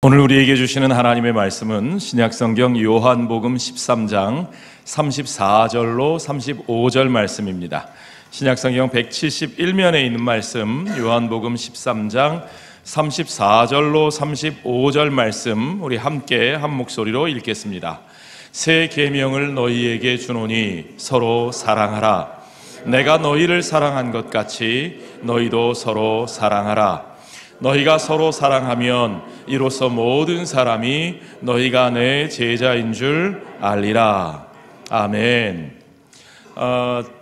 오늘 우리에게 주시는 하나님의 말씀은 신약성경 요한복음 13장 34절로 35절 말씀입니다. 신약성경 171면에 있는 말씀 요한복음 13장 34절로 35절 말씀 우리 함께 한 목소리로 읽겠습니다. 새 계명을 너희에게 주노니 서로 사랑하라. 내가 너희를 사랑한 것 같이 너희도 서로 사랑하라. 너희가 서로 사랑하면 이로써 모든 사람이 너희가 내 제자인 줄 알리라. 아멘.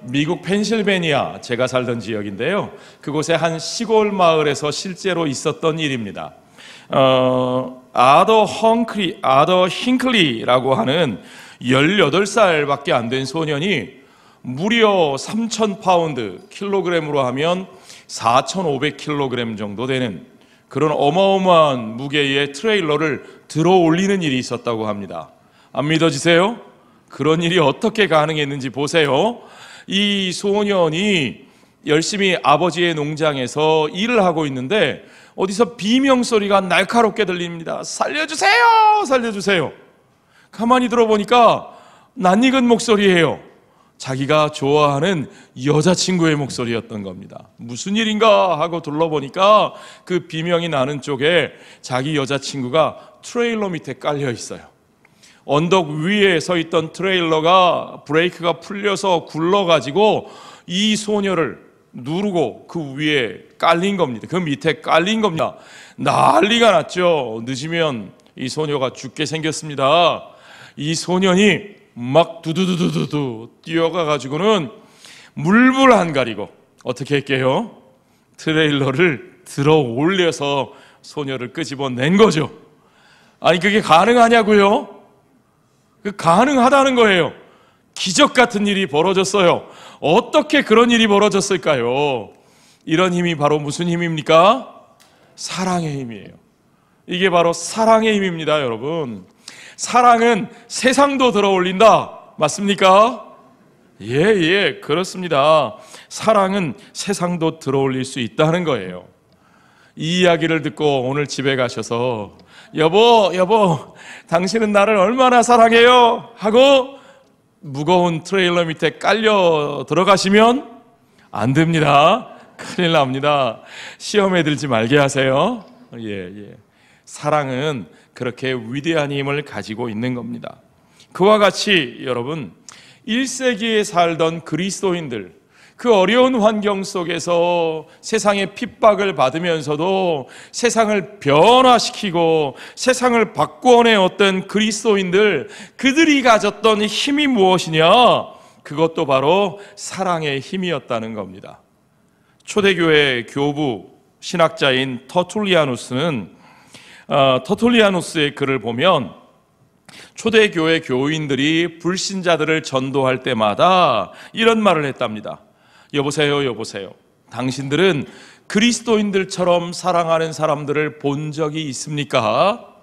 미국 펜실베니아, 제가 살던 지역인데요, 그곳의 한 시골 마을에서 실제로 있었던 일입니다. 아더 힌클리라고 하는 18살밖에 안 된 소년이 무려 3,000파운드, 킬로그램으로 하면 4,500kg 정도 되는 그런 어마어마한 무게의 트레일러를 들어 올리는 일이 있었다고 합니다. 안 믿어지세요? 그런 일이 어떻게 가능했는지 보세요. 이 소년이 열심히 아버지의 농장에서 일을 하고 있는데 어디서 비명소리가 날카롭게 들립니다. 살려주세요! 살려주세요! 가만히 들어보니까 낯익은 목소리예요. 자기가 좋아하는 여자친구의 목소리였던 겁니다. 무슨 일인가 하고 둘러보니까 그 비명이 나는 쪽에 자기 여자친구가 트레일러 밑에 깔려 있어요. 언덕 위에 서 있던 트레일러가 브레이크가 풀려서 굴러가지고 이 소녀를 누르고 그 위에 깔린 겁니다. 그 밑에 깔린 겁니다. 난리가 났죠. 늦으면 이 소녀가 죽게 생겼습니다. 이 소년이 막 두두두두두 뛰어가가지고는 물불 안 가리고 어떻게 할게요? 트레일러를 들어 올려서 소녀를 끄집어낸 거죠. 아니 그게 가능하냐고요? 그 가능하다는 거예요. 기적 같은 일이 벌어졌어요. 어떻게 그런 일이 벌어졌을까요? 이런 힘이 바로 무슨 힘입니까? 사랑의 힘이에요. 이게 바로 사랑의 힘입니다, 여러분. 사랑은 세상도 들어 올린다. 맞습니까? 예, 그렇습니다. 사랑은 세상도 들어 올릴 수 있다는 거예요. 이 이야기를 듣고 오늘 집에 가셔서 여보, 당신은 나를 얼마나 사랑해요? 하고 무거운 트레일러 밑에 깔려 들어가시면 안 됩니다. 큰일 납니다. 시험에 들지 말게 하세요. 예. 사랑은 그렇게 위대한 힘을 가지고 있는 겁니다. 그와 같이 여러분, 1세기에 살던 그리스도인들, 그 어려운 환경 속에서 세상의 핍박을 받으면서도 세상을 변화시키고 세상을 바꾸어내었던 그리스도인들, 그들이 가졌던 힘이 무엇이냐? 그것도 바로 사랑의 힘이었다는 겁니다. 초대교회 교부 신학자인 터툴리아누스의 글을 보면 초대교회 교인들이 불신자들을 전도할 때마다 이런 말을 했답니다. 여보세요. 당신들은 그리스도인들처럼 사랑하는 사람들을 본 적이 있습니까?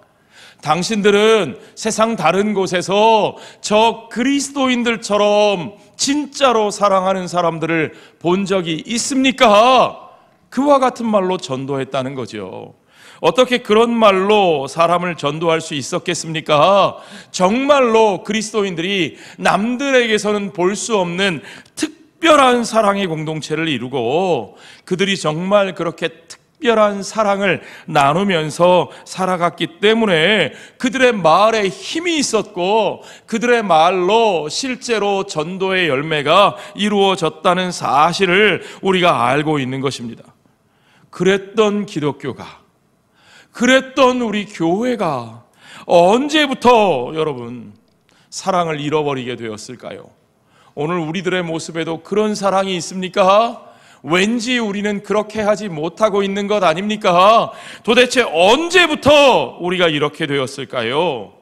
당신들은 세상 다른 곳에서 저 그리스도인들처럼 진짜로 사랑하는 사람들을 본 적이 있습니까? 그와 같은 말로 전도했다는 거죠. 어떻게 그런 말로 사람을 전도할 수 있었겠습니까? 정말로 그리스도인들이 남들에게서는 볼 수 없는 특별한 사랑의 공동체를 이루고 그들이 정말 그렇게 특별한 사랑을 나누면서 살아갔기 때문에 그들의 말에 힘이 있었고 그들의 말로 실제로 전도의 열매가 이루어졌다는 사실을 우리가 알고 있는 것입니다. 그랬던 기독교가, 그랬던 우리 교회가 언제부터 여러분 사랑을 잃어버리게 되었을까요? 오늘 우리들의 모습에도 그런 사랑이 있습니까? 왠지 우리는 그렇게 하지 못하고 있는 것 아닙니까? 도대체 언제부터 우리가 이렇게 되었을까요?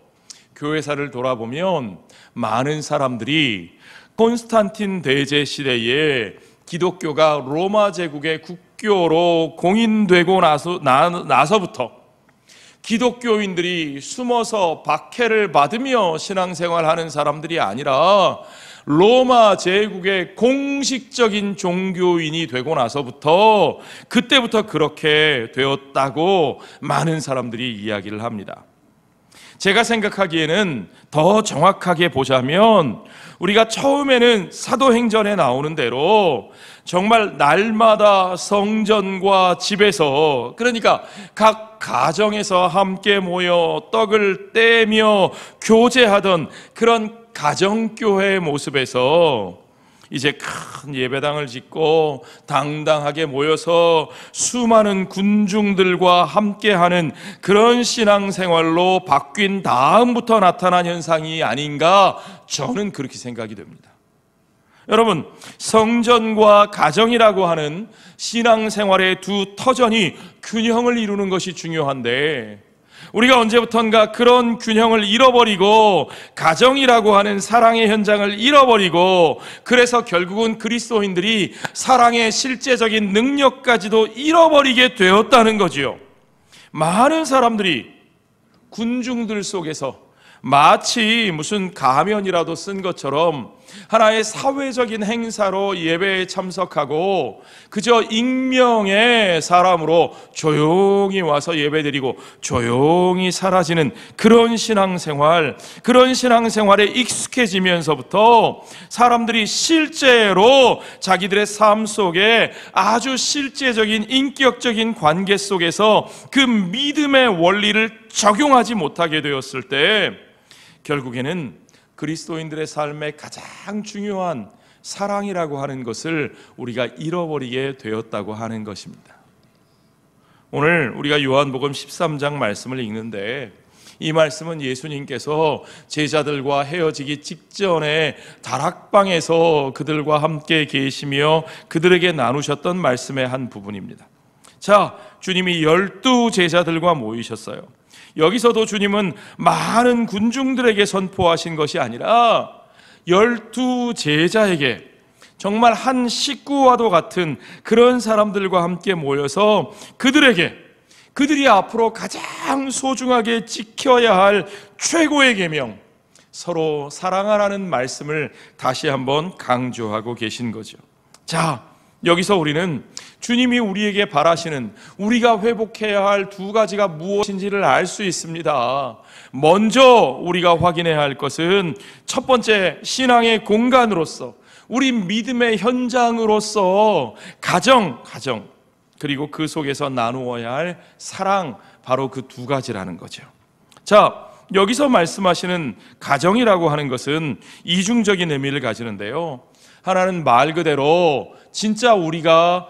교회사를 돌아보면 많은 사람들이 콘스탄틴 대제 시대에 기독교가 로마 제국의 국교로 공인되고 나서부터 기독교인들이 숨어서 박해를 받으며 신앙생활하는 사람들이 아니라 로마 제국의 공식적인 종교인이 되고 나서부터 그때부터 그렇게 되었다고 많은 사람들이 이야기를 합니다. 제가 생각하기에는 더 정확하게 보자면 우리가 처음에는 사도행전에 나오는 대로 정말 날마다 성전과 집에서, 그러니까 각 가정에서 함께 모여 떡을 떼며 교제하던 그런 가정교회의 모습에서 이제 큰 예배당을 짓고 당당하게 모여서 수많은 군중들과 함께하는 그런 신앙생활로 바뀐 다음부터 나타난 현상이 아닌가, 저는 그렇게 생각이 됩니다. 여러분, 성전과 가정이라고 하는 신앙생활의 두 터전이 균형을 이루는 것이 중요한데, 우리가 언제부턴가 그런 균형을 잃어버리고 가정이라고 하는 사랑의 현장을 잃어버리고, 그래서 결국은 그리스도인들이 사랑의 실제적인 능력까지도 잃어버리게 되었다는 거지요. 많은 사람들이 군중들 속에서 마치 무슨 가면이라도 쓴 것처럼 하나의 사회적인 행사로 예배에 참석하고 그저 익명의 사람으로 조용히 와서 예배드리고 조용히 사라지는 그런 신앙생활, 그런 신앙생활에 익숙해지면서부터 사람들이 실제로 자기들의 삶 속에 아주 실제적인 인격적인 관계 속에서 그 믿음의 원리를 적용하지 못하게 되었을 때 결국에는 그리스도인들의 삶의 가장 중요한 사랑이라고 하는 것을 우리가 잃어버리게 되었다고 하는 것입니다. 오늘 우리가 요한복음 13장 말씀을 읽는데, 이 말씀은 예수님께서 제자들과 헤어지기 직전에 다락방에서 그들과 함께 계시며 그들에게 나누셨던 말씀의 한 부분입니다. 자, 주님이 12 제자들과 모이셨어요. 여기서도 주님은 많은 군중들에게 선포하신 것이 아니라 12 제자에게, 정말 한 식구와도 같은 그런 사람들과 함께 모여서 그들에게, 그들이 앞으로 가장 소중하게 지켜야 할 최고의 계명, 서로 사랑하라는 말씀을 다시 한번 강조하고 계신 거죠. 자, 여기서 우리는 주님이 우리에게 바라시는, 우리가 회복해야 할 두 가지가 무엇인지를 알 수 있습니다. 먼저 우리가 확인해야 할 것은 첫 번째, 신앙의 공간으로서, 우리 믿음의 현장으로서 가정, 그리고 그 속에서 나누어야 할 사랑, 바로 그 두 가지라는 거죠. 자, 여기서 말씀하시는 가정이라고 하는 것은 이중적인 의미를 가지는데요, 하나는 말 그대로 진짜 우리가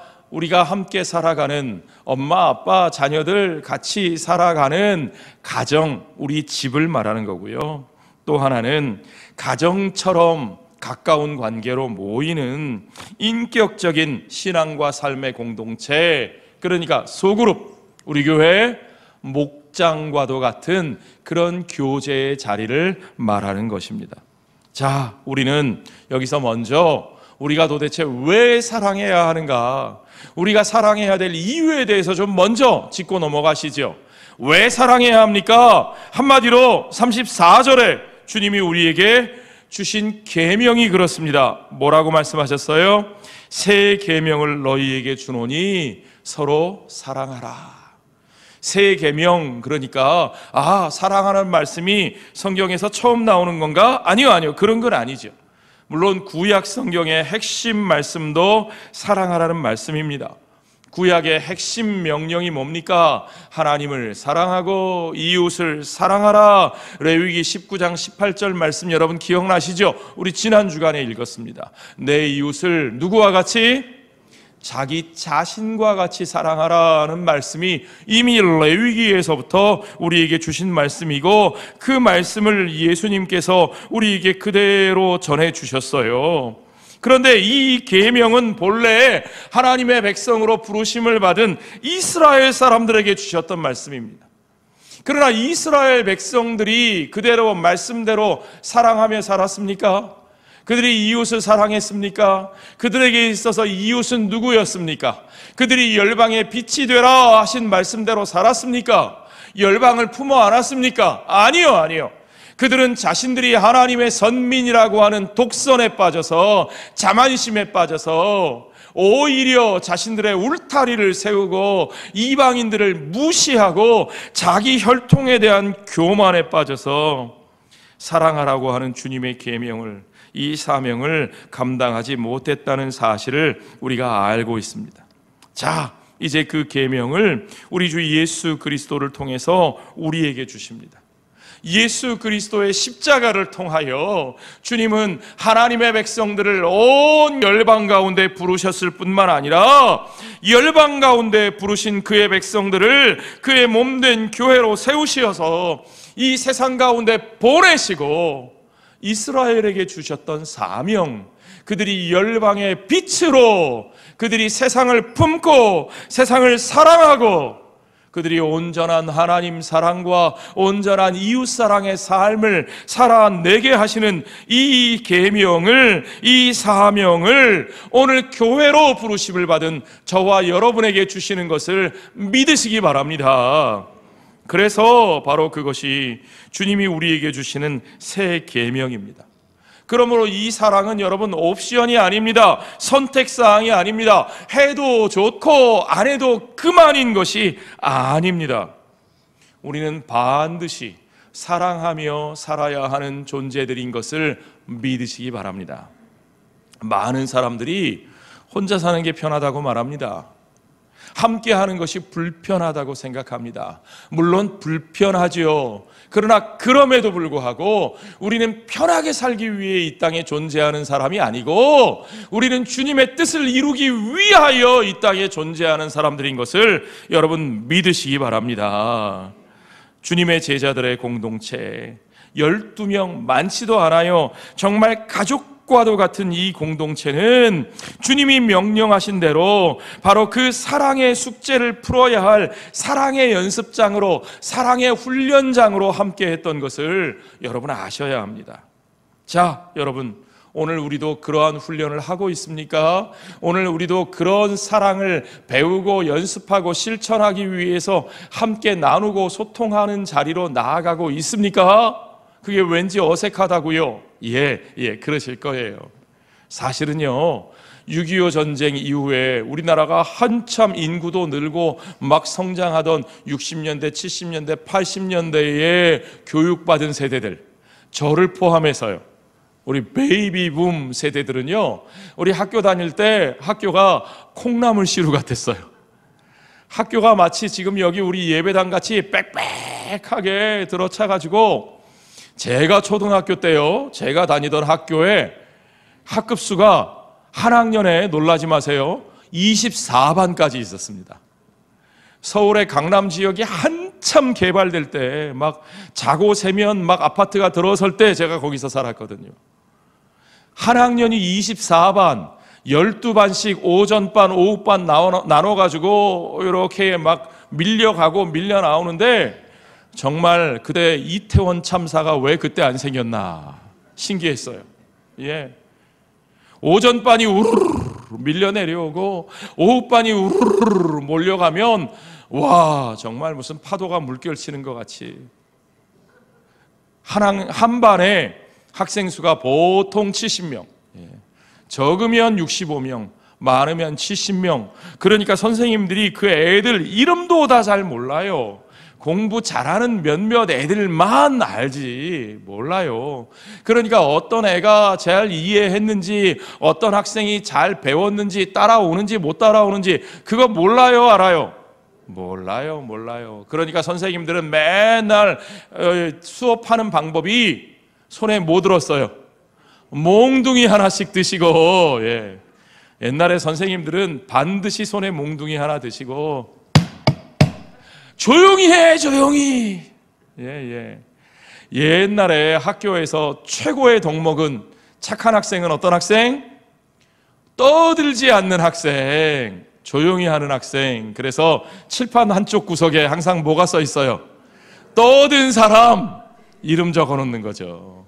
함께 살아가는 엄마, 아빠, 자녀들 같이 살아가는 가정, 우리 집을 말하는 거고요. 또 하나는 가정처럼 가까운 관계로 모이는 인격적인 신앙과 삶의 공동체, 그러니까 소그룹, 우리 교회 목장과도 같은 그런 교제의 자리를 말하는 것입니다. 자, 우리는 여기서 먼저 우리가 도대체 왜 사랑해야 하는가, 우리가 사랑해야 될 이유에 대해서 좀 먼저 짚고 넘어가시죠. 왜 사랑해야 합니까? 한마디로 34절에 주님이 우리에게 주신 계명이 그렇습니다. 뭐라고 말씀하셨어요? 새 계명을 너희에게 주노니 서로 사랑하라. 새 계명, 그러니까 사랑하는 말씀이 성경에서 처음 나오는 건가? 아니요, 그런 건 아니죠. 물론 구약 성경의 핵심 말씀도 사랑하라는 말씀입니다. 구약의 핵심 명령이 뭡니까? 하나님을 사랑하고 이웃을 사랑하라. 레위기 19장 18절 말씀 여러분 기억나시죠? 우리 지난 주간에 읽었습니다. 내 이웃을 누구와 같이? 자기 자신과 같이 사랑하라는 말씀이 이미 레위기에서부터 우리에게 주신 말씀이고, 그 말씀을 예수님께서 우리에게 그대로 전해주셨어요. 그런데 이 계명은 본래 하나님의 백성으로 부르심을 받은 이스라엘 사람들에게 주셨던 말씀입니다. 그러나 이스라엘 백성들이 그대로 말씀대로 사랑하며 살았습니까? 그들이 이웃을 사랑했습니까? 그들에게 있어서 이웃은 누구였습니까? 그들이 열방의 빛이 되라 하신 말씀대로 살았습니까? 열방을 품어 안았습니까? 아니요. 그들은 자신들이 하나님의 선민이라고 하는 독선에 빠져서 자만심에 빠져서 오히려 자신들의 울타리를 세우고 이방인들을 무시하고 자기 혈통에 대한 교만에 빠져서 사랑하라고 하는 주님의 계명을, 이 사명을 감당하지 못했다는 사실을 우리가 알고 있습니다. 자, 이제 그 계명을 우리 주 예수 그리스도를 통해서 우리에게 주십니다. 예수 그리스도의 십자가를 통하여 주님은 하나님의 백성들을 온 열방 가운데 부르셨을 뿐만 아니라 열방 가운데 부르신 그의 백성들을 그의 몸된 교회로 세우시어서 이 세상 가운데 보내시고 이스라엘에게 주셨던 사명, 그들이 열방의 빛으로 그들이 세상을 품고 세상을 사랑하고 그들이 온전한 하나님 사랑과 온전한 이웃 사랑의 삶을 살아내게 하시는 이 계명을, 이 사명을 오늘 교회로 부르심을 받은 저와 여러분에게 주시는 것을 믿으시기 바랍니다. 그래서 바로 그것이 주님이 우리에게 주시는 새 계명입니다. 그러므로 이 사랑은 여러분 옵션이 아닙니다. 선택사항이 아닙니다. 해도 좋고 안 해도 그만인 것이 아닙니다. 우리는 반드시 사랑하며 살아야 하는 존재들인 것을 믿으시기 바랍니다. 많은 사람들이 혼자 사는 게 편하다고 말합니다. 함께 하는 것이 불편하다고 생각합니다. 물론 불편하죠. 그러나 그럼에도 불구하고 우리는 편하게 살기 위해 이 땅에 존재하는 사람이 아니고 우리는 주님의 뜻을 이루기 위하여 이 땅에 존재하는 사람들인 것을 여러분 믿으시기 바랍니다. 주님의 제자들의 공동체 12명 많지도 않아요. 정말 가족과도 같은 이 공동체는 주님이 명령하신 대로 바로 그 사랑의 숙제를 풀어야 할 사랑의 연습장으로, 사랑의 훈련장으로 함께 했던 것을 여러분 아셔야 합니다. 자, 여러분, 오늘 우리도 그러한 훈련을 하고 있습니까? 오늘 우리도 그런 사랑을 배우고 연습하고 실천하기 위해서 함께 나누고 소통하는 자리로 나아가고 있습니까? 그게 왠지 어색하다고요? 예, 그러실 거예요. 사실은요, 6.25 전쟁 이후에 우리나라가 한참 인구도 늘고 막 성장하던 60년대, 70년대, 80년대에 교육받은 세대들, 저를 포함해서요, 우리 베이비붐 세대들은요, 우리 학교 다닐 때 학교가 콩나물 시루 같았어요. 학교가 마치 지금 여기 우리 예배당 같이 빽빽하게 들어차가지고, 제가 초등학교 때요, 제가 다니던 학교에 학급수가 한 학년에, 놀라지 마세요, 24반까지 있었습니다. 서울의 강남 지역이 한참 개발될 때 막 자고 세면 막 아파트가 들어설 때 제가 거기서 살았거든요. 한 학년이 24반, 12반씩 오전반, 오후반 나눠가지고 이렇게 막 밀려가고 밀려 나오는데, 정말 그때 이태원 참사가 왜 그때 안 생겼나 신기했어요. 예, 오전반이 우르르 밀려 내려오고 오후반이 우르르 몰려가면 와, 정말 무슨 파도가 물결치는 것 같이 한 반에 학생 수가 보통 70명, 적으면 65명, 많으면 70명. 그러니까 선생님들이 그 애들 이름도 다 잘 몰라요. 공부 잘하는 몇몇 애들만 알지 몰라요. 그러니까 어떤 애가 잘 이해했는지, 어떤 학생이 잘 배웠는지, 따라오는지 못 따라오는지 그거 몰라요, 알아요? 몰라요. 그러니까 선생님들은 맨날 수업하는 방법이 손에 뭐 들었어요? 몽둥이 하나씩 드시고, 예. 옛날에 선생님들은 반드시 손에 몽둥이 하나 드시고 조용히 해, 조용히. 예. 옛날에 학교에서 최고의 덕목은, 착한 학생은 어떤 학생? 떠들지 않는 학생, 조용히 하는 학생. 그래서 칠판 한쪽 구석에 항상 뭐가 써 있어요? 떠든 사람 이름 적어 놓는 거죠.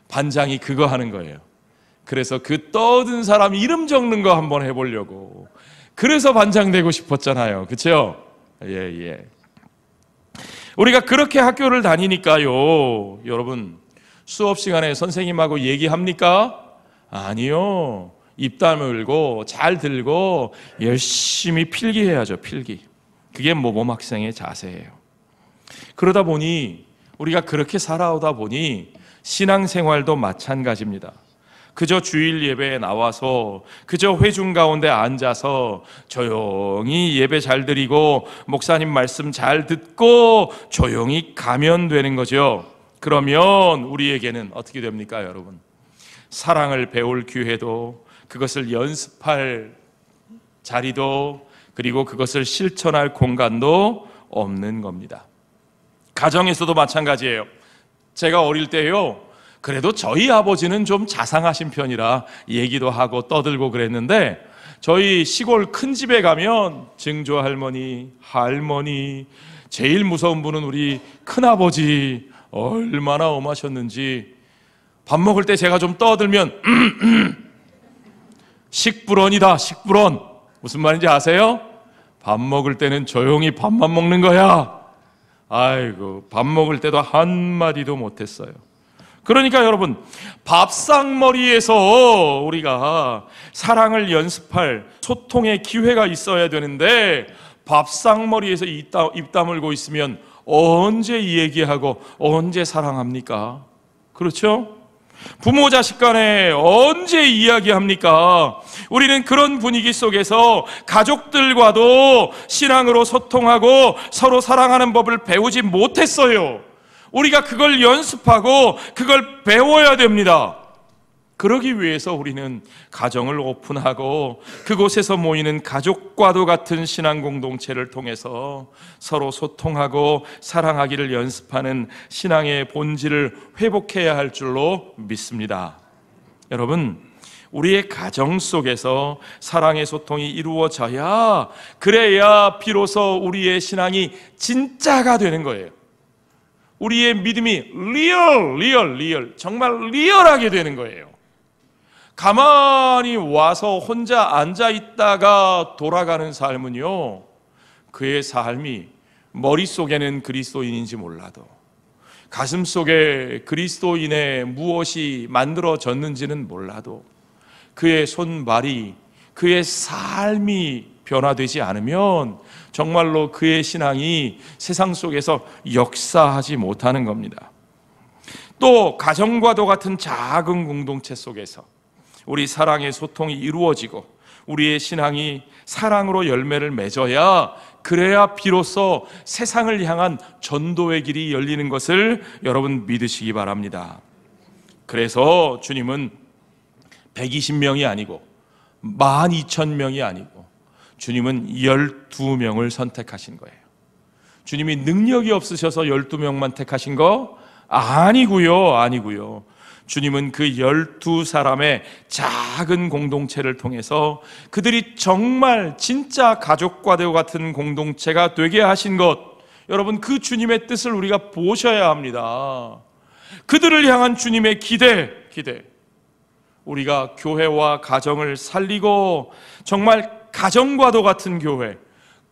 반장이 그거 하는 거예요. 그래서 그 떠든 사람 이름 적는 거 한번 해보려고, 그래서 반장 되고 싶었잖아요. 그렇죠? 예. 우리가 그렇게 학교를 다니니까요, 여러분, 수업 시간에 선생님하고 얘기합니까? 아니요. 입 다물고 잘 들고 열심히 필기해야죠. 필기. 그게 모범 학생의 자세예요. 그러다 보니 우리가 그렇게 살아오다 보니 신앙생활도 마찬가지입니다. 그저 주일 예배에 나와서 그저 회중 가운데 앉아서 조용히 예배 잘 드리고 목사님 말씀 잘 듣고 조용히 가면 되는 거죠. 그러면 우리에게는 어떻게 됩니까, 여러분? 사랑을 배울 기회도, 그것을 연습할 자리도, 그리고 그것을 실천할 공간도 없는 겁니다. 가정에서도 마찬가지예요. 제가 어릴 때요, 그래도 저희 아버지는 좀 자상하신 편이라 얘기도 하고 떠들고 그랬는데, 저희 시골 큰 집에 가면 증조 할머니, 할머니, 제일 무서운 분은 우리 큰아버지, 얼마나 엄하셨는지. 밥 먹을 때 제가 좀 떠들면 식불언이다, 식불언. 무슨 말인지 아세요? 밥 먹을 때는 조용히 밥만 먹는 거야. 아이고, 밥 먹을 때도 한마디도 못했어요. 그러니까 여러분, 밥상머리에서 우리가 사랑을 연습할 소통의 기회가 있어야 되는데, 밥상머리에서 입 다물고 있으면 언제 얘기하고 언제 사랑합니까? 그렇죠? 부모 자식 간에 언제 이야기합니까? 우리는 그런 분위기 속에서 가족들과도 신앙으로 소통하고 서로 사랑하는 법을 배우지 못했어요. 우리가 그걸 연습하고 그걸 배워야 됩니다. 그러기 위해서 우리는 가정을 오픈하고 그곳에서 모이는 가족과도 같은 신앙 공동체를 통해서 서로 소통하고 사랑하기를 연습하는 신앙의 본질을 회복해야 할 줄로 믿습니다. 여러분, 우리의 가정 속에서 사랑의 소통이 이루어져야, 그래야 비로소 우리의 신앙이 진짜가 되는 거예요. 우리의 믿음이 리얼, 정말 리얼하게 되는 거예요. 가만히 와서 혼자 앉아 있다가 돌아가는 삶은요, 그의 삶이 머릿속에는 그리스도인인지 몰라도 가슴 속에 그리스도인의 무엇이 만들어졌는지는 몰라도 그의 손발이, 그의 삶이 변화되지 않으면 정말로 그의 신앙이 세상 속에서 역사하지 못하는 겁니다. 또 가정과도 같은 작은 공동체 속에서 우리 사랑의 소통이 이루어지고 우리의 신앙이 사랑으로 열매를 맺어야, 그래야 비로소 세상을 향한 전도의 길이 열리는 것을 여러분 믿으시기 바랍니다. 그래서 주님은 120명이 아니고 12,000명이 아니고 주님은 12명을 선택하신 거예요. 주님이 능력이 없으셔서 12명만 택하신 거 아니고요. 주님은 그 12사람의 작은 공동체를 통해서 그들이 정말 진짜 가족과도 같은 공동체가 되게 하신 것, 여러분, 그 주님의 뜻을 우리가 보셔야 합니다. 그들을 향한 주님의 기대. 우리가 교회와 가정을 살리고 정말 가정과도 같은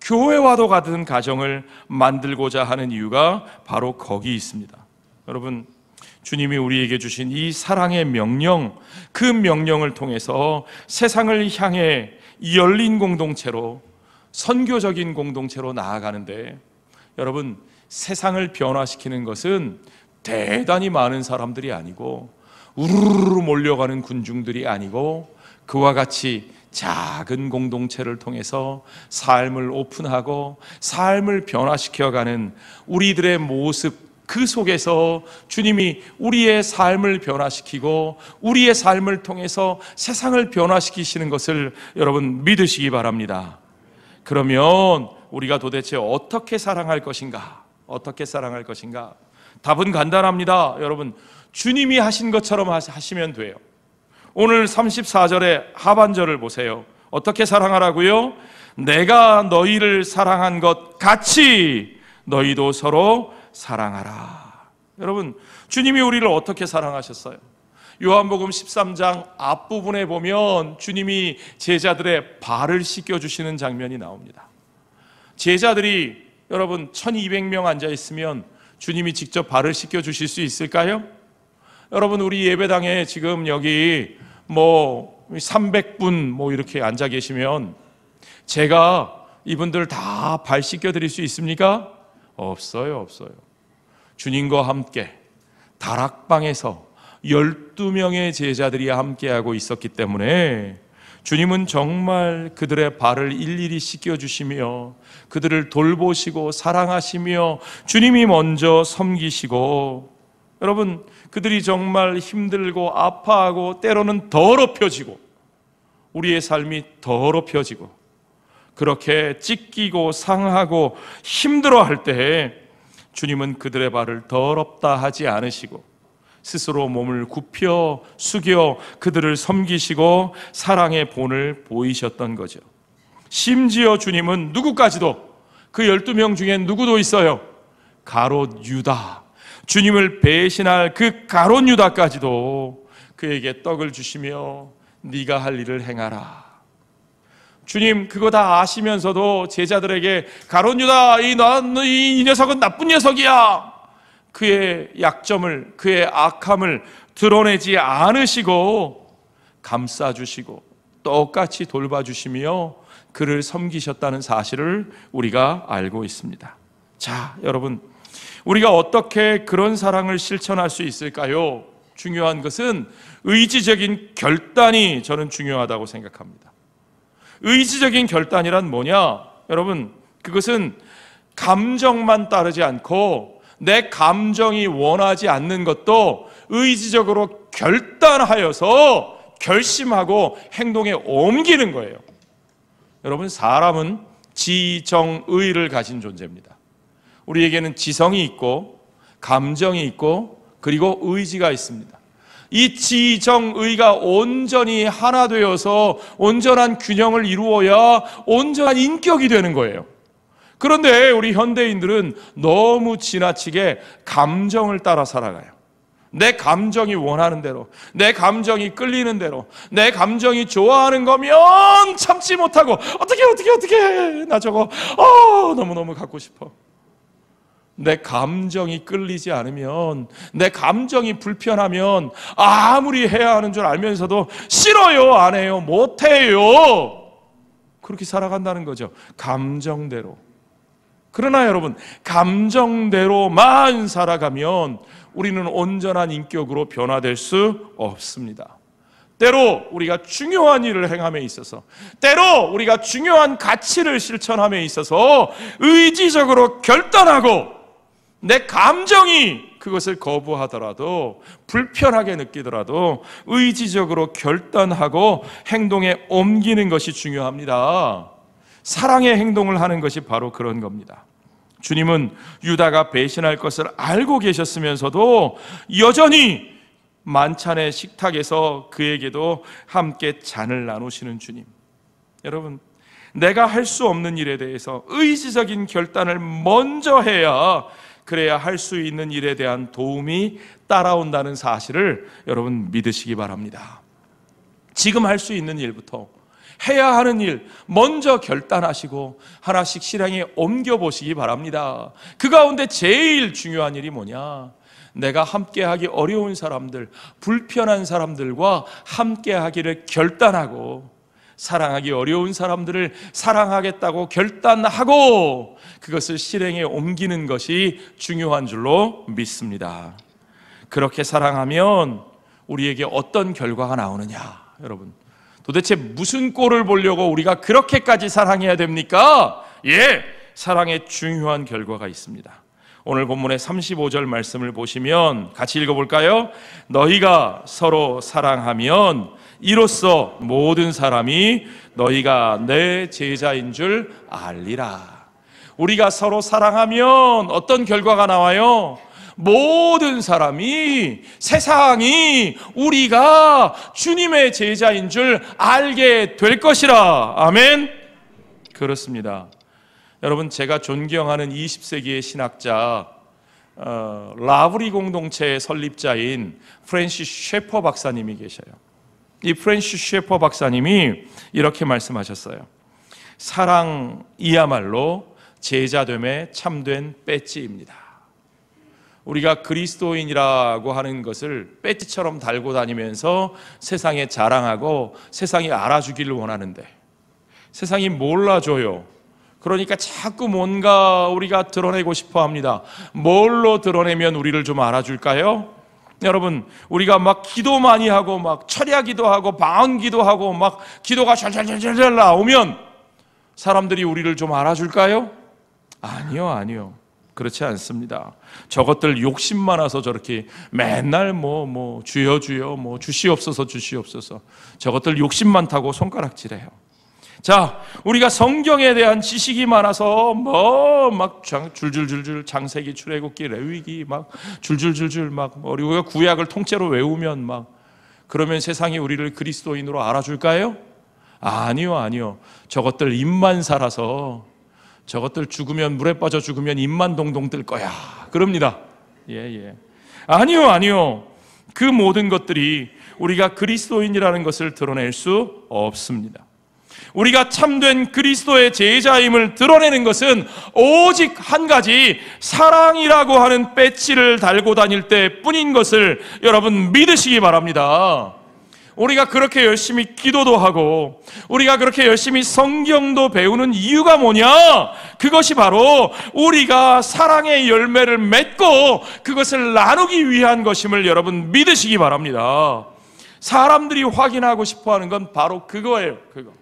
교회와도 같은 가정을 만들고자 하는 이유가 바로 거기 있습니다. 여러분, 주님이 우리에게 주신 이 사랑의 명령, 그 명령을 통해서 세상을 향해 열린 공동체로, 선교적인 공동체로 나아가는데, 여러분, 세상을 변화시키는 것은 대단히 많은 사람들이 아니고 우르르 몰려가는 군중들이 아니고, 그와 같이 작은 공동체를 통해서 삶을 오픈하고 삶을 변화시켜가는 우리들의 모습, 그 속에서 주님이 우리의 삶을 변화시키고 우리의 삶을 통해서 세상을 변화시키시는 것을 여러분 믿으시기 바랍니다. 그러면 우리가 도대체 어떻게 사랑할 것인가? 답은 간단합니다. 여러분, 주님이 하신 것처럼 하시면 돼요. 오늘 34절의 하반절을 보세요. 어떻게 사랑하라고요? 내가 너희를 사랑한 것 같이 너희도 서로 사랑하라. 여러분, 주님이 우리를 어떻게 사랑하셨어요? 요한복음 13장 앞부분에 보면 주님이 제자들의 발을 씻겨주시는 장면이 나옵니다. 제자들이 여러분 1200명 앉아 있으면 주님이 직접 발을 씻겨 주실 수 있을까요? 여러분 우리 예배당에 지금 여기 300분 이렇게 앉아 계시면 제가 이분들 다 발 씻겨 드릴 수 있습니까? 없어요. 주님과 함께 다락방에서 12명의 제자들이 함께하고 있었기 때문에 주님은 정말 그들의 발을 일일이 씻겨주시며 그들을 돌보시고 사랑하시며 주님이 먼저 섬기시고, 여러분 그들이 정말 힘들고 아파하고 때로는 더럽혀지고 우리의 삶이 더럽혀지고 그렇게 찢기고 상하고 힘들어할 때에 주님은 그들의 발을 더럽다 하지 않으시고 스스로 몸을 굽혀 숙여 그들을 섬기시고 사랑의 본을 보이셨던 거죠. 심지어 주님은 누구까지도, 그 12명 중에 누구도 있어요. 가롯 유다, 주님을 배신할 그 가롯 유다까지도 그에게 떡을 주시며 네가 할 일을 행하라. 주님 그거 다 아시면서도 제자들에게 가롯 유다, 이 녀석은 나쁜 녀석이야, 그의 약점을, 그의 악함을 드러내지 않으시고 감싸주시고 똑같이 돌봐주시며 그를 섬기셨다는 사실을 우리가 알고 있습니다. 자, 여러분 우리가 어떻게 그런 사랑을 실천할 수 있을까요? 중요한 것은 의지적인 결단이 저는 중요하다고 생각합니다. 의지적인 결단이란 뭐냐? 여러분 그것은 감정만 따르지 않고 내 감정이 원하지 않는 것도 의지적으로 결단하여서 결심하고 행동에 옮기는 거예요. 여러분 사람은 지정의를 가진 존재입니다. 우리에게는 지성이 있고 감정이 있고 그리고 의지가 있습니다. 이 지정의가 온전히 하나 되어서 온전한 균형을 이루어야 온전한 인격이 되는 거예요. 그런데 우리 현대인들은 너무 지나치게 감정을 따라 살아가요. 내 감정이 원하는 대로, 내 감정이 끌리는 대로, 내 감정이 좋아하는 거면 참지 못하고 어떻게 나 저거 너무너무 갖고 싶어. 내 감정이 끌리지 않으면, 내 감정이 불편하면 아무리 해야 하는 줄 알면서도 싫어요, 안 해요, 못해요. 그렇게 살아간다는 거죠. 감정대로. 그러나 여러분 감정대로만 살아가면 우리는 온전한 인격으로 변화될 수 없습니다. 때로 우리가 중요한 일을 행함에 있어서, 때로 우리가 중요한 가치를 실천함에 있어서 의지적으로 결단하고 내 감정이 그것을 거부하더라도, 불편하게 느끼더라도 의지적으로 결단하고 행동에 옮기는 것이 중요합니다. 사랑의 행동을 하는 것이 바로 그런 겁니다. 주님은 유다가 배신할 것을 알고 계셨으면서도 여전히 만찬의 식탁에서 그에게도 함께 잔을 나누시는 주님. 여러분, 내가 할 수 없는 일에 대해서 의지적인 결단을 먼저 해야, 그래야 할 수 있는 일에 대한 도움이 따라온다는 사실을 여러분 믿으시기 바랍니다. 지금 할 수 있는 일부터, 해야 하는 일 먼저 결단하시고 하나씩 실행에 옮겨보시기 바랍니다. 그 가운데 제일 중요한 일이 뭐냐? 내가 함께하기 어려운 사람들, 불편한 사람들과 함께하기를 결단하고, 사랑하기 어려운 사람들을 사랑하겠다고 결단하고 그것을 실행에 옮기는 것이 중요한 줄로 믿습니다. 그렇게 사랑하면 우리에게 어떤 결과가 나오느냐? 여러분, 도대체 무슨 꼴을 보려고 우리가 그렇게까지 사랑해야 됩니까? 사랑에 중요한 결과가 있습니다. 오늘 본문의 35절 말씀을 보시면 같이 읽어볼까요? 너희가 서로 사랑하면 이로써 모든 사람이 너희가 내 제자인 줄 알리라. 우리가 서로 사랑하면 어떤 결과가 나와요? 모든 사람이, 세상이 우리가 주님의 제자인 줄 알게 될 것이라. 아멘. 그렇습니다. 여러분, 제가 존경하는 20세기의 신학자, 라브리 공동체의 설립자인 프랜시스 셰퍼 박사님이 계셔요. 이 프랜시스 셰퍼 박사님이 이렇게 말씀하셨어요. 사랑이야말로 제자됨의 참된 배지입니다. 우리가 그리스도인이라고 하는 것을 배지처럼 달고 다니면서 세상에 자랑하고 세상이 알아주기를 원하는데 세상이 몰라줘요. 그러니까 자꾸 뭔가 우리가 드러내고 싶어 합니다. 뭘로 드러내면 우리를 좀 알아줄까요? 여러분, 우리가 막 기도 많이 하고 막 철야기도 하고 방언기도 하고 막 기도가 잘잘잘잘 나오면 사람들이 우리를 좀 알아줄까요? 아니요. 그렇지 않습니다. 저것들 욕심 많아서 저렇게 맨날 주여 주시옵소서 저것들 욕심 많다고 손가락질해요. 자, 우리가 성경에 대한 지식이 많아서 막 줄줄줄줄 창세기, 출애굽기, 레위기 막 줄줄줄줄 막 우리가 구약을 통째로 외우면 막 그러면 세상이 우리를 그리스도인으로 알아줄까요? 아니요. 저것들 입만 살아서 저것들 죽으면 물에 빠져 죽으면 입만 동동 뜰 거야. 그럽니다. 예. 아니요. 그 모든 것들이 우리가 그리스도인이라는 것을 드러낼 수 없습니다. 우리가 참된 그리스도의 제자임을 드러내는 것은 오직 한 가지 사랑이라고 하는 배지를 달고 다닐 때뿐인 것을 여러분 믿으시기 바랍니다. 우리가 그렇게 열심히 기도도 하고 우리가 그렇게 열심히 성경도 배우는 이유가 뭐냐? 그것이 바로 우리가 사랑의 열매를 맺고 그것을 나누기 위한 것임을 여러분 믿으시기 바랍니다. 사람들이 확인하고 싶어하는 건 바로 그거예요. 그거.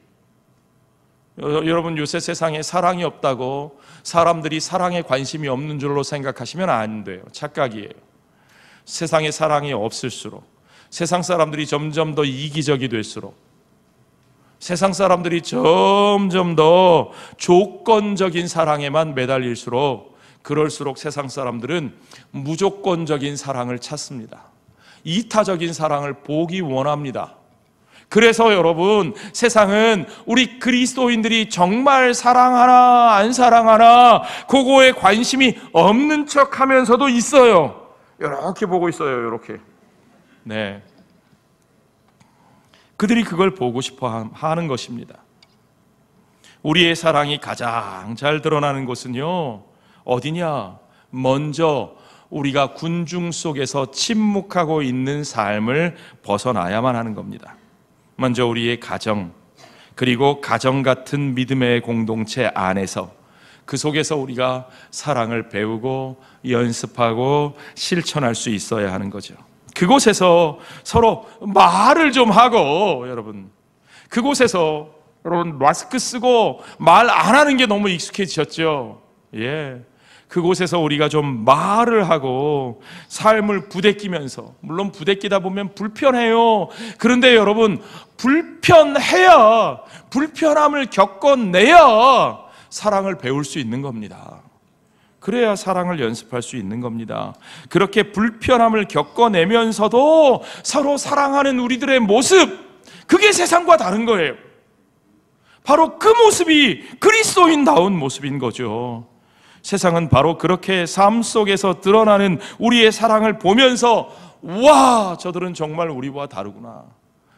여러분, 요새 세상에 사랑이 없다고 사람들이 사랑에 관심이 없는 줄로 생각하시면 안 돼요. 착각이에요. 세상에 사랑이 없을수록, 세상 사람들이 점점 더 이기적이 될수록, 세상 사람들이 점점 더 조건적인 사랑에만 매달릴수록, 그럴수록 세상 사람들은 무조건적인 사랑을 찾습니다. 이타적인 사랑을 보기 원합니다. 그래서 여러분, 세상은 우리 그리스도인들이 정말 사랑하나 안 사랑하나 그거에 관심이 없는 척 하면서도 있어요. 이렇게 보고 있어요. 이렇게. 네. 그들이 그걸 보고 싶어 하는 것입니다. 우리의 사랑이 가장 잘 드러나는 곳은요, 어디냐? 먼저 우리가 군중 속에서 침묵하고 있는 삶을 벗어나야만 하는 겁니다. 먼저 우리의 가정, 그리고 가정 같은 믿음의 공동체 안에서 그 속에서 우리가 사랑을 배우고 연습하고 실천할 수 있어야 하는 거죠. 그곳에서 서로 말을 좀 하고, 여러분, 그곳에서 여러분 마스크 쓰고 말 안 하는 게 너무 익숙해지셨죠? 예. 그곳에서 우리가 좀 말을 하고 삶을 부대끼면서, 물론 부대끼다 보면 불편해요. 그런데 여러분, 불편해야, 불편함을 겪어내야 사랑을 배울 수 있는 겁니다. 그래야 사랑을 연습할 수 있는 겁니다. 그렇게 불편함을 겪어내면서도 서로 사랑하는 우리들의 모습, 그게 세상과 다른 거예요. 바로 그 모습이 그리스도인다운 모습인 거죠. 세상은 바로 그렇게 삶 속에서 드러나는 우리의 사랑을 보면서, 와, 저들은 정말 우리와 다르구나,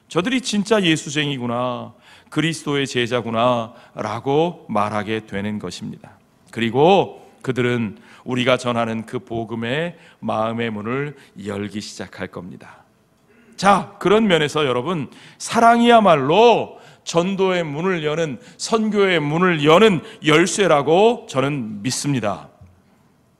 저들이 진짜 예수쟁이구나, 그리스도의 제자구나 라고 말하게 되는 것입니다. 그리고 그들은 우리가 전하는 그 복음의 마음의 문을 열기 시작할 겁니다. 자, 그런 면에서 여러분, 사랑이야말로 전도의 문을 여는, 선교의 문을 여는 열쇠라고 저는 믿습니다.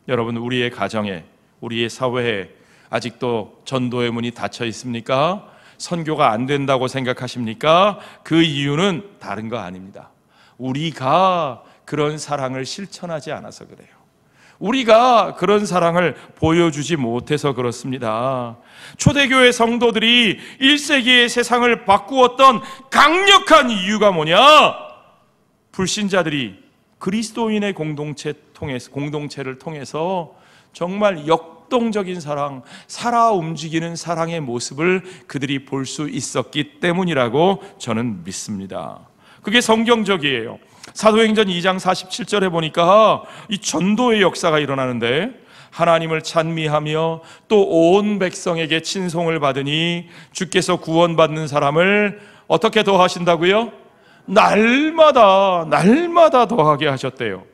여러분, 우리의 가정에, 우리의 사회에 아직도 전도의 문이 닫혀 있습니까? 선교가 안 된다고 생각하십니까? 그 이유는 다른 거 아닙니다. 우리가 그런 사랑을 실천하지 않아서 그래요. 우리가 그런 사랑을 보여주지 못해서 그렇습니다. 초대교회 성도들이 1세기의 세상을 바꾸었던 강력한 이유가 뭐냐? 불신자들이 그리스도인의 공동체를 통해서 정말 역동적인 사랑, 살아 움직이는 사랑의 모습을 그들이 볼 수 있었기 때문이라고 저는 믿습니다. 그게 성경적이에요. 사도행전 2장 47절에 보니까 이 전도의 역사가 일어나는데, 하나님을 찬미하며 또 온 백성에게 친송을 받으니 주께서 구원받는 사람을 어떻게 더하신다고요? 날마다 더하게 하셨대요.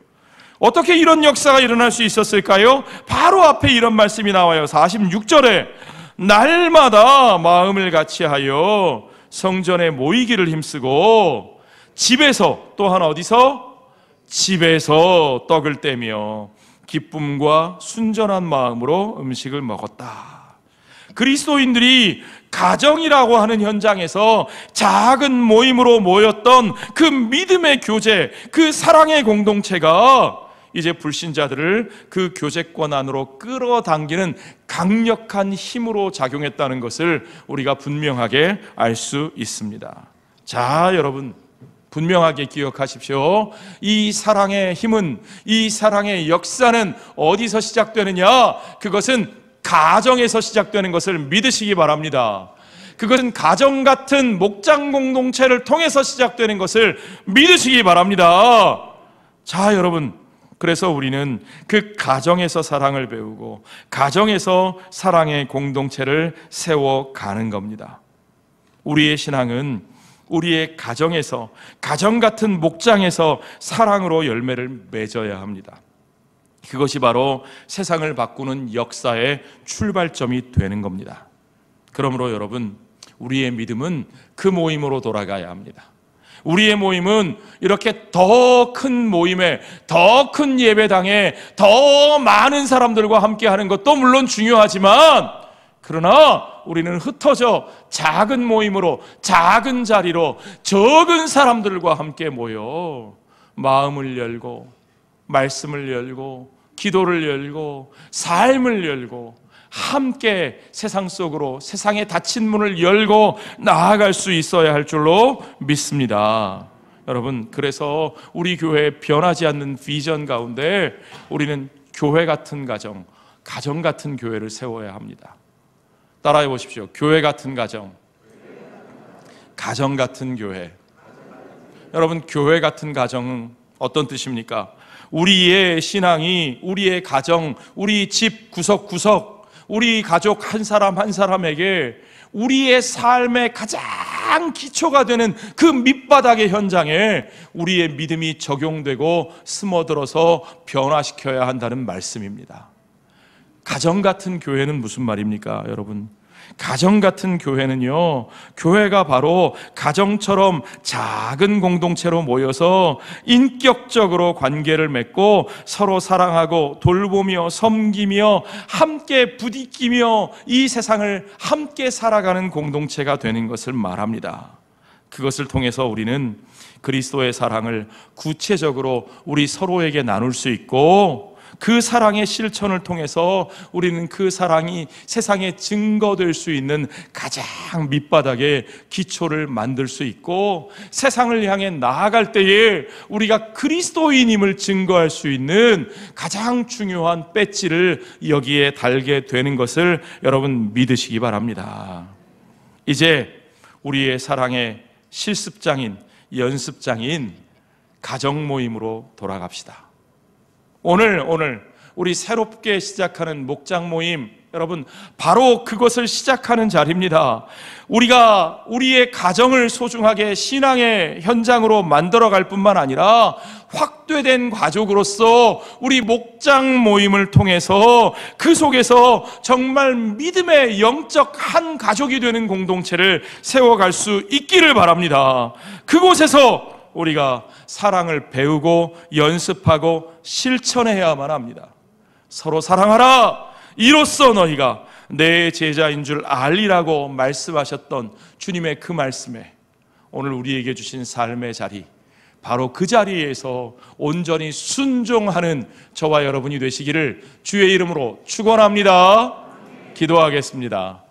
어떻게 이런 역사가 일어날 수 있었을까요? 바로 앞에 이런 말씀이 나와요. 46절에 날마다 마음을 같이하여 성전에 모이기를 힘쓰고 집에서, 또한 어디서? 집에서 떡을 떼며 기쁨과 순전한 마음으로 음식을 먹었다. 그리스도인들이 가정이라고 하는 현장에서 작은 모임으로 모였던 그 믿음의 교제, 그 사랑의 공동체가 이제 불신자들을 그 교제권 안으로 끌어당기는 강력한 힘으로 작용했다는 것을 우리가 분명하게 알 수 있습니다. 자, 여러분, 분명하게 기억하십시오. 이 사랑의 힘은, 이 사랑의 역사는 어디서 시작되느냐? 그것은 가정에서 시작되는 것을 믿으시기 바랍니다. 그것은 가정 같은 목장 공동체를 통해서 시작되는 것을 믿으시기 바랍니다. 자, 여러분, 그래서 우리는 그 가정에서 사랑을 배우고 가정에서 사랑의 공동체를 세워가는 겁니다. 우리의 신앙은 우리의 가정에서, 가정 같은 목장에서 사랑으로 열매를 맺어야 합니다. 그것이 바로 세상을 바꾸는 역사의 출발점이 되는 겁니다. 그러므로 여러분, 우리의 믿음은 그 모임으로 돌아가야 합니다. 우리의 모임은 이렇게 더 큰 모임에, 더 큰 예배당에 더 많은 사람들과 함께 하는 것도 물론 중요하지만, 그러나 우리는 흩어져 작은 모임으로, 작은 자리로 적은 사람들과 함께 모여 마음을 열고 말씀을 열고 기도를 열고 삶을 열고 함께 세상 속으로, 세상의 닫힌 문을 열고 나아갈 수 있어야 할 줄로 믿습니다. 여러분, 그래서 우리 교회의 변하지 않는 비전 가운데 우리는 교회 같은 가정, 가정 같은 교회를 세워야 합니다. 따라해 보십시오. 교회 같은 가정, 가정 같은 교회. 여러분, 교회 같은 가정은 어떤 뜻입니까? 우리의 신앙이 우리의 가정, 우리 집 구석구석, 우리 가족 한 사람 한 사람에게 우리의 삶의 가장 기초가 되는 그 밑바닥의 현장에 우리의 믿음이 적용되고 스며들어서 변화시켜야 한다는 말씀입니다. 가정 같은 교회는 무슨 말입니까, 여러분? 가정 같은 교회는요, 교회가 바로 가정처럼 작은 공동체로 모여서 인격적으로 관계를 맺고 서로 사랑하고 돌보며 섬기며 함께 부딪히며 이 세상을 함께 살아가는 공동체가 되는 것을 말합니다. 그것을 통해서 우리는 그리스도의 사랑을 구체적으로 우리 서로에게 나눌 수 있고, 그 사랑의 실천을 통해서 우리는 그 사랑이 세상에 증거될 수 있는 가장 밑바닥의 기초를 만들 수 있고, 세상을 향해 나아갈 때에 우리가 그리스도인임을 증거할 수 있는 가장 중요한 배지를 여기에 달게 되는 것을 여러분 믿으시기 바랍니다. 이제 우리의 사랑의 실습장인, 연습장인 가정 모임으로 돌아갑시다. 오늘 우리 새롭게 시작하는 목장 모임, 여러분, 바로 그것을 시작하는 자리입니다. 우리가 우리의 가정을 소중하게 신앙의 현장으로 만들어갈 뿐만 아니라 확대된 가족으로서 우리 목장 모임을 통해서 그 속에서 정말 믿음의 영적 한 가족이 되는 공동체를 세워갈 수 있기를 바랍니다. 그곳에서 우리가 사랑을 배우고 연습하고 실천해야만 합니다. 서로 사랑하라, 이로써 너희가 내 제자인 줄 알리라고 말씀하셨던 주님의 그 말씀에 오늘 우리에게 주신 삶의 자리, 바로 그 자리에서 온전히 순종하는 저와 여러분이 되시기를 주의 이름으로 축원합니다. 기도하겠습니다.